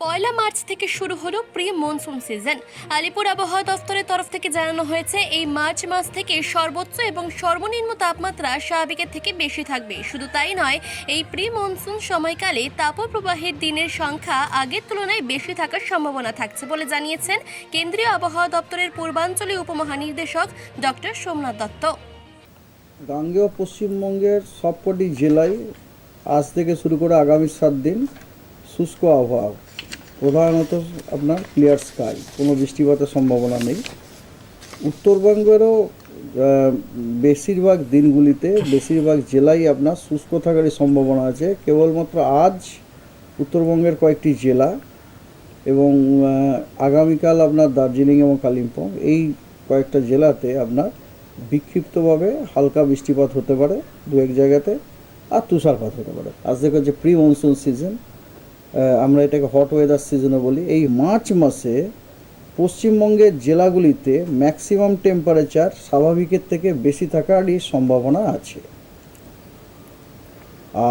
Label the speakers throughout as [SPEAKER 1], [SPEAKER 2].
[SPEAKER 1] পয়লা March থেকে শুরু হলো প্রি মনসুন সিজন। আলিপুর আবহাওয়া দফতরের তরফ থেকে জানানো হয়েছে এই মার্চ মাস থেকে সর্বোচ্চ এবং সর্বনিম্ন তাপমাত্রা স্বাভাবিকের থেকে বেশি থাকবে। শুধু তাই নয়, এই প্রি মনসুন সময়কালে তাপপ্রবাহের দিনের সংখ্যা আগের তুলনায় বেশি থাকার সম্ভাবনা থাকছে বলে জানিয়েছেন কেন্দ্রীয় আবহাওয়া দপ্তরের পূর্বাঞ্চলীয় উপমহানির্দেশক ডক্টর সোমনাথ দত্ত।
[SPEAKER 2] গাঙ্গেয় পশ্চিমবঙ্গের সবকটি জেলায় আজ থেকে শুরু করে আগামী 7 দিন শুষ্ক আবহাওয়া, প্রধানত আপনার ক্লিয়ার স্কাই, কোনো বৃষ্টিপাতের সম্ভাবনা নেই। উত্তরবঙ্গেরও বেশিরভাগ দিনগুলিতে বেশিরভাগ জেলায় আপনার শুষ্ক থাকারই সম্ভাবনা আছে। কেবলমাত্র আজ উত্তরবঙ্গের কয়েকটি জেলা এবং আগামীকাল আপনার দার্জিলিং এবং কালিম্পং, এই কয়েকটা জেলাতে আপনার বিক্ষিপ্তভাবে হালকা বৃষ্টিপাত হতে পারে দু এক জায়গাতে, আর তুষারপাত হতে পারে। আজ থেকে হচ্ছে প্রি মনসুন সিজন, আমরা এটাকে হট ওয়েদার সিজনও বলি। এই মার্চ মাসে পশ্চিমবঙ্গের জেলাগুলিতে ম্যাক্সিমাম টেম্পারেচার স্বাভাবিকের থেকে বেশি থাকারই সম্ভাবনা আছে,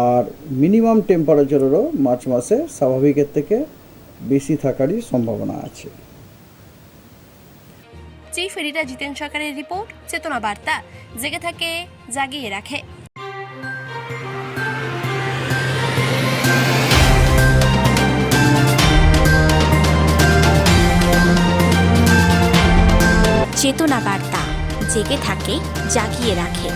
[SPEAKER 2] আর মিনিমাম টেম্পারেচারেরও মার্চ মাসে স্বাভাবিকের থেকে বেশি থাকারই সম্ভাবনা আছে।
[SPEAKER 1] চিফ এডিটর জিতেন সরকারের রিপোর্ট, চেতনা বার্তা, জেগে থাকে জাগিয়ে রাখে।
[SPEAKER 3] চেতনা বার্তা, জেগে থাকে জাগিয়ে রাখে।